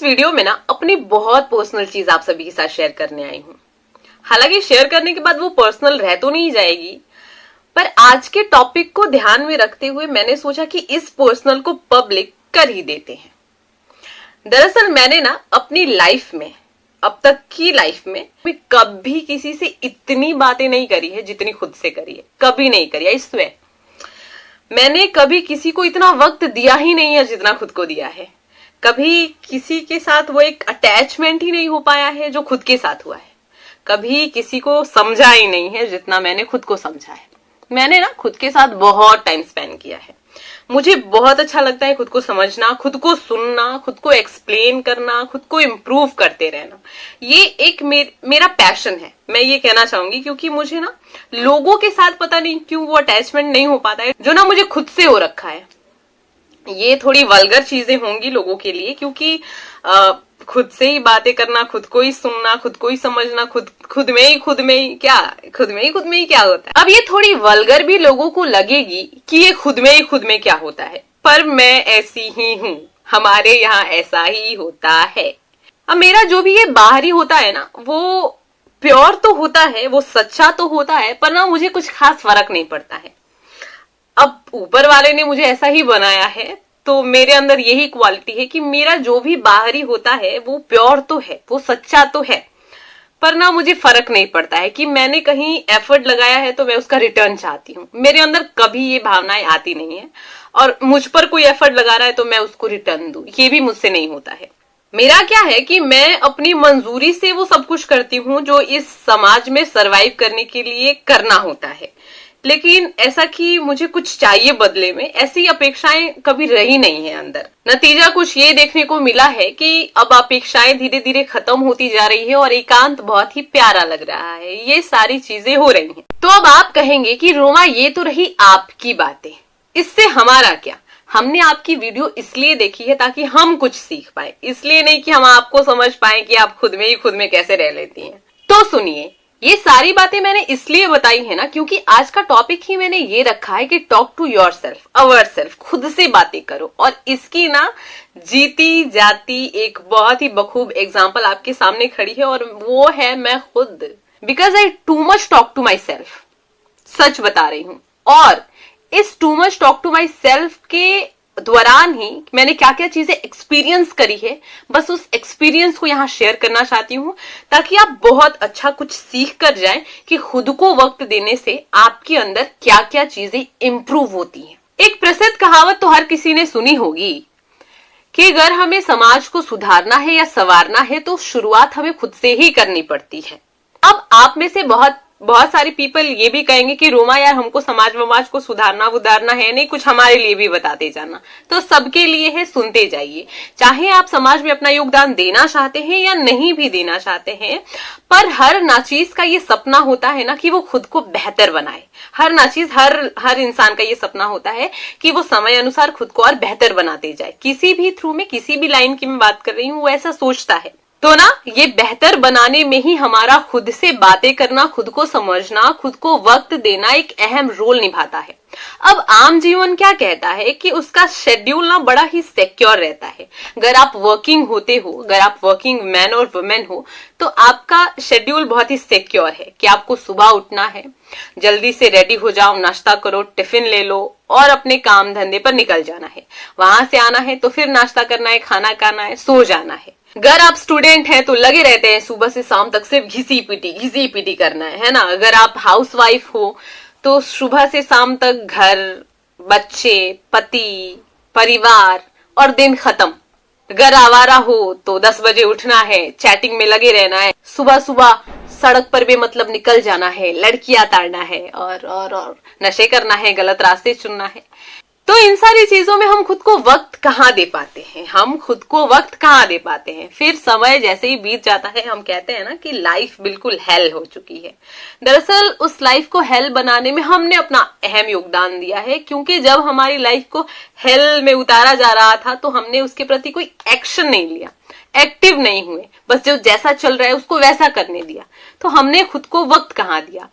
इस वीडियो में ना अपनी बहुत पर्सनल चीज आप सभी के साथ शेयर करने आई हूँ। हालांकि शेयर करने के बाद वो पर्सनल रह तो नहीं जाएगी, पर आज के टॉपिक को ध्यान में रखते हुए मैंने सोचा कि इस पर्सनल को पब्लिक कर ही देते हैं। दरअसल मैंने ना अपनी लाइफ में, अब तक की लाइफ में कभी किसी से इतनी बातें नहीं करी है जितनी खुद से करी है। कभी नहीं करी है। इसमें मैंने कभी किसी को इतना वक्त दिया ही नहीं है जितना खुद को दिया है। कभी किसी के साथ वो एक अटैचमेंट ही नहीं हो पाया है जो खुद के साथ हुआ है। कभी किसी को समझा ही नहीं है जितना मैंने खुद को समझा है। मैंने ना खुद के साथ बहुत टाइम स्पेंड किया है। मुझे बहुत अच्छा लगता है खुद को समझना, खुद को सुनना, खुद को एक्सप्लेन करना, खुद को इम्प्रूव करते रहना। ये एक मेरा पैशन है, मैं ये कहना चाहूंगी, क्योंकि मुझे ना लोगों के साथ पता नहीं क्यों वो अटैचमेंट नहीं हो पाता है जो ना मुझे खुद से हो रखा है। ये थोड़ी वल्गर चीजें होंगी लोगों के लिए, क्योंकि खुद से ही बातें करना, खुद को ही सुनना, खुद को ही समझना, खुद में ही क्या होता है। अब ये थोड़ी वल्गर भी लोगों को लगेगी कि ये खुद में क्या होता है, पर मैं ऐसी ही हूँ। हमारे यहाँ ऐसा ही होता है। अब मेरा जो भी ये बाहरी होता है ना, वो प्योर तो होता है, वो सच्चा तो होता है, पर ना मुझे कुछ खास फर्क नहीं पड़ता है। अब ऊपर वाले ने मुझे ऐसा ही बनाया है, तो मेरे अंदर यही क्वालिटी है कि मेरा जो भी बाहरी होता है वो प्योर तो है, वो सच्चा तो है, पर ना मुझे फर्क नहीं पड़ता है कि मैंने कहीं एफर्ट लगाया है तो मैं उसका रिटर्न चाहती हूँ। मेरे अंदर कभी ये भावनाएं आती नहीं है, और मुझ पर कोई एफर्ट लगा रहा है तो मैं उसको रिटर्न दूं, ये भी मुझसे नहीं होता है। मेरा क्या है कि मैं अपनी मंजूरी से वो सब कुछ करती हूँ जो इस समाज में सरवाइव करने के लिए करना होता है। लेकिन ऐसा कि मुझे कुछ चाहिए बदले में, ऐसी अपेक्षाएं कभी रही नहीं है अंदर। नतीजा कुछ ये देखने को मिला है कि अब अपेक्षाएं धीरे धीरे खत्म होती जा रही है और एकांत बहुत ही प्यारा लग रहा है। ये सारी चीजें हो रही हैं। तो अब आप कहेंगे कि रोमा ये तो रही आपकी बातें, इससे हमारा क्या। हमने आपकी वीडियो इसलिए देखी है ताकि हम कुछ सीख पाए, इसलिए नहीं कि हम आपको समझ पाए कि आप खुद में कैसे रह लेती हैं। तो सुनिए, ये सारी बातें मैंने इसलिए बताई है ना, क्योंकि आज का टॉपिक ही मैंने ये रखा है कि talk to yourself, ourself, खुद से बातें करो। और इसकी ना जीती जाती एक बहुत ही बखूब एग्जाम्पल आपके सामने खड़ी है, और वो है मैं खुद। Because I too much talk to myself, सच बता रही हूं। और इस too much talk to myself के दौरान ही मैंने क्या क्या चीजें एक्सपीरियंस करी है, बस उस एक्सपीरियंस को यहाँ शेयर करना चाहती हूँ, ताकि आप बहुत अच्छा कुछ सीख कर जाएं कि खुद को वक्त देने से आपके अंदर क्या क्या चीजें इंप्रूव होती हैं। एक प्रसिद्ध कहावत तो हर किसी ने सुनी होगी कि अगर हमें समाज को सुधारना है या संवारना है तो शुरुआत हमें खुद से ही करनी पड़ती है। अब आप में से बहुत सारे पीपल ये भी कहेंगे कि रोमा यार, हमको समाज को सुधारना उधारना है नहीं, कुछ हमारे लिए भी बताते जाना। तो सबके लिए है, सुनते जाइए। चाहे आप समाज में अपना योगदान देना चाहते हैं या नहीं भी देना चाहते हैं, पर हर नाचीज का ये सपना होता है ना कि वो खुद को बेहतर बनाए। हर नाचीज, हर इंसान का ये सपना होता है कि वो समय अनुसार खुद को और बेहतर बनाते जाए। किसी भी थ्रू में, किसी भी लाइन की मैं बात कर रही हूँ, वो ऐसा सोचता है। तो ना ये बेहतर बनाने में ही हमारा खुद से बातें करना, खुद को समझना, खुद को वक्त देना एक अहम रोल निभाता है। अब आम जीवन क्या कहता है कि उसका शेड्यूल ना बड़ा ही सिक्योर रहता है। अगर आप वर्किंग होते हो, अगर आप वर्किंग मैन और वुमेन हो, तो आपका शेड्यूल बहुत ही सिक्योर है कि आपको सुबह उठना है, जल्दी से रेडी हो जाओ, नाश्ता करो, टिफिन ले लो और अपने काम धंधे पर निकल जाना है। वहां से आना है तो फिर नाश्ता करना है, खाना खाना है, सो जाना है। अगर आप स्टूडेंट हैं तो लगे रहते हैं सुबह से शाम तक सिर्फ घिसी पीटी करना है ना। अगर आप हाउसवाइफ हो तो सुबह से शाम तक घर, बच्चे, पति, परिवार और दिन खत्म। अगर आवारा हो तो 10 बजे उठना है, चैटिंग में लगे रहना है, सुबह सुबह सड़क पर भी मतलब निकल जाना है, लड़कियां ताड़ना है और नशे करना है, गलत रास्ते चुनना है। तो इन सारी चीजों में हम खुद को वक्त कहाँ दे पाते हैं। फिर समय जैसे ही बीत जाता है, हम कहते हैं ना कि लाइफ बिल्कुल हेल हो चुकी है। दरअसल उस लाइफ को हेल बनाने में हमने अपना अहम योगदान दिया है, क्योंकि जब हमारी लाइफ को हेल में उतारा जा रहा था तो हमने उसके प्रति कोई एक्शन नहीं लिया, एक्टिव नहीं हुए, बस जो जैसा चल रहा है उसको वैसा करने दिया। तो हमने खुद को वक्त कहाँ दिया।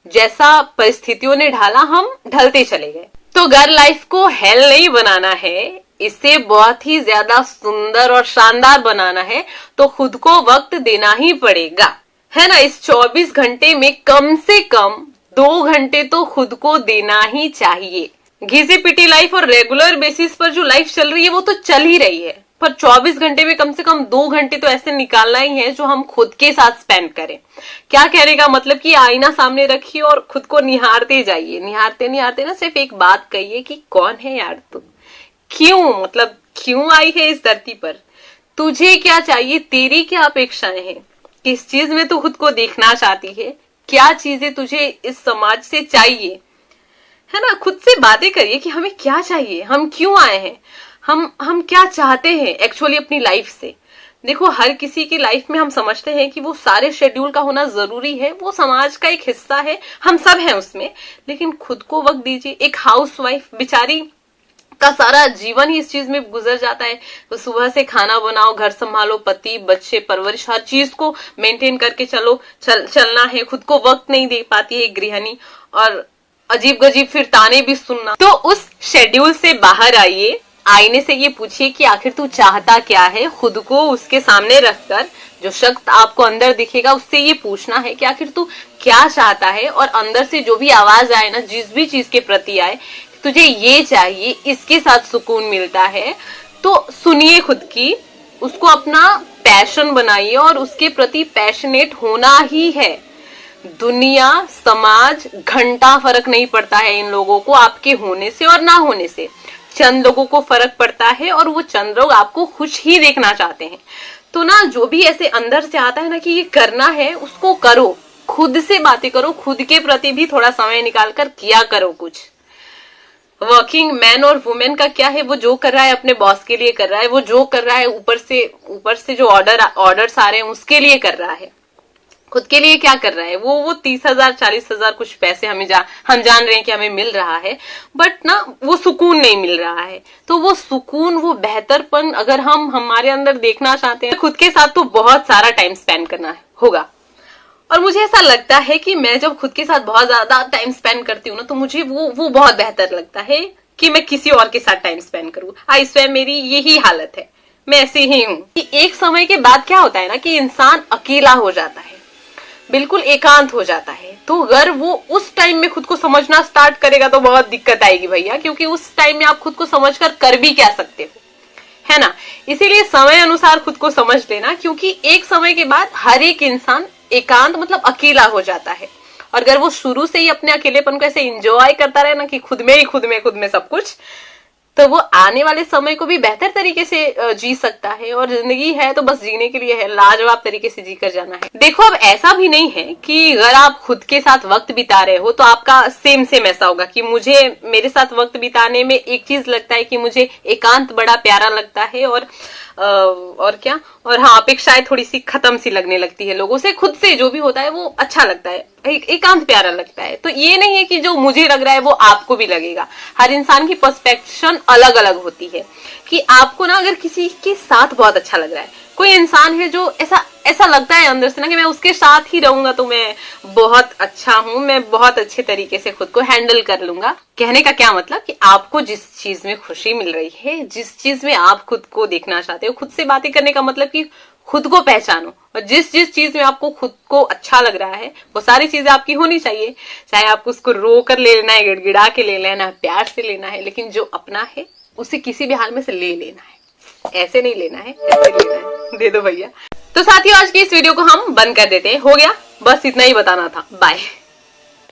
जैसा परिस्थितियों ने ढाला, हम ढलते चले गए। तो अगर लाइफ को हेल नहीं बनाना है, इसे बहुत ही ज्यादा सुंदर और शानदार बनाना है तो खुद को वक्त देना ही पड़ेगा, है ना। इस 24 घंटे में कम से कम 2 घंटे तो खुद को देना ही चाहिए। घिसी पिटी लाइफ और रेगुलर बेसिस पर जो लाइफ चल रही है वो तो चल ही रही है, पर 24 घंटे में कम से कम 2 घंटे तो ऐसे निकालना ही है जो हम खुद के साथ स्पेंड करें। क्या कहने का मतलब कि आईना सामने रखिए और खुद को निहारते जाइए, निहारते निहारते ना सिर्फ एक बात कहिए कि कौन है यार तू, क्यों, मतलब क्यों आई है इस धरती पर, तुझे क्या चाहिए, तेरी क्या अपेक्षाएं हैं, किस चीज में तू खुद को देखना चाहती है, क्या चीजें तुझे इस समाज से चाहिए, है ना। खुद से बातें करिए कि हमें क्या चाहिए, हम क्यों आए हैं, हम क्या चाहते हैं एक्चुअली अपनी लाइफ से। देखो हर किसी की लाइफ में हम समझते हैं कि वो सारे शेड्यूल का होना जरूरी है, वो समाज का एक हिस्सा है, हम सब हैं उसमें, लेकिन खुद को वक्त दीजिए। एक हाउसवाइफ बेचारी का सारा जीवन ही इस चीज में गुजर जाता है, तो सुबह से खाना बनाओ, घर संभालो, पति बच्चे परवरिश हर चीज को मेंटेन करके चलना है, खुद को वक्त नहीं दे पाती है गृहिणी, और अजीब गजीब फिर ताने भी सुनना। तो उस शेड्यूल से बाहर आइए, आईने से ये पूछिए कि आखिर तू चाहता क्या है, खुद को उसके सामने रखकर जो शख्स आपको अंदर दिखेगा उससे ये पूछना है कि आखिर तू क्या चाहता है, और अंदर से जो भी आवाज आए ना, जिस भी चीज के प्रति आए, तुझे ये चाहिए, इसके साथ सुकून मिलता है, तो सुनिए खुद की, उसको अपना पैशन बनाइए और उसके प्रति पैशनेट होना ही है। दुनिया समाज घंटा फर्क नहीं पड़ता है इन लोगों को आपके होने से और ना होने से, चंद लोगों को फर्क पड़ता है और वो चंद लोग आपको खुश ही देखना चाहते हैं। तो ना जो भी ऐसे अंदर से आता है ना कि ये करना है, उसको करो, खुद से बातें करो, खुद के प्रति भी थोड़ा समय निकाल कर किया करो कुछ। वर्किंग मैन और वुमेन का क्या है, वो जो कर रहा है अपने बॉस के लिए कर रहा है, वो जो कर रहा है ऊपर से जो ऑर्डर्स आ रहे हैं उसके लिए कर रहा है, खुद के लिए क्या कर रहा है, वो 30,000 40,000 कुछ पैसे हम जान रहे हैं कि हमें मिल रहा है, बट ना वो सुकून नहीं मिल रहा है। तो वो सुकून, वो बेहतरपन अगर हम हमारे अंदर देखना चाहते हैं, खुद के साथ तो बहुत सारा टाइम स्पेंड करना होगा। और मुझे ऐसा लगता है कि मैं जब खुद के साथ बहुत ज्यादा टाइम स्पेंड करती हूँ ना, तो मुझे वो बहुत बेहतर लगता है कि मैं किसी और के साथ टाइम स्पेंड करूँ। इस समय मेरी यही हालत है, मैं ऐसी ही हूँ कि एक समय के बाद क्या होता है ना कि इंसान अकेला हो जाता है, बिल्कुल एकांत हो जाता है। तो अगर वो उस टाइम में खुद को समझना स्टार्ट करेगा तो बहुत दिक्कत आएगी भैया, क्योंकि उस टाइम में आप खुद को समझकर कर भी क्या सकते हो, है ना। इसीलिए समय अनुसार खुद को समझ लेना, क्योंकि एक समय के बाद हर एक इंसान एकांत मतलब अकेला हो जाता है। और अगर वो शुरू से ही अपने अकेलेपन को ऐसे एंजॉय करता रहे ना कि खुद में सब कुछ, तो वो आने वाले समय को भी बेहतर तरीके से जी सकता है। और जिंदगी है तो बस जीने के लिए है, लाजवाब तरीके से जीकर जाना है। देखो अब ऐसा भी नहीं है कि अगर आप खुद के साथ वक्त बिता रहे हो तो आपका सेम ऐसा होगा कि मेरे साथ वक्त बिताने में एक चीज लगता है कि मुझे एकांत बड़ा प्यारा लगता है, और क्या, और हाँ अपेक्षाएं थोड़ी सी खत्म सी लगने लगती है लोगों से, खुद से जो भी होता है वो अच्छा लगता है, एकांत प्यारा लगता है। तो ये नहीं है कि जो मुझे लग रहा है वो आपको भी लगेगा, हर इंसान की पर्सपेक्शन अलग अलग होती है। कि आपको ना अगर किसी के साथ बहुत अच्छा लग रहा है, कोई इंसान है जो ऐसा लगता है अंदर से ना कि मैं उसके साथ ही रहूंगा तो मैं बहुत अच्छा हूं, मैं बहुत अच्छे तरीके से खुद को हैंडल कर लूंगा। कहने का क्या मतलब कि आपको जिस चीज में खुशी मिल रही है, जिस चीज में आप खुद को देखना चाहते हो, खुद से बातें करने का मतलब कि खुद को पहचानो, और जिस चीज में आपको खुद को अच्छा लग रहा है वो सारी चीजें आपकी होनी चाहिए। चाहे आपको उसको रो कर ले लेना है, गिड़गिड़ा के ले लेना है, प्यार से लेना है, लेकिन जो अपना है उसे किसी भी हाल में से ले लेना है, ऐसे नहीं लेना है, ऐसे लेना है। दे दो भैया। तो साथियों आज की इस वीडियो को हम बंद कर देते हैं, हो गया, बस इतना ही बताना था। बाय।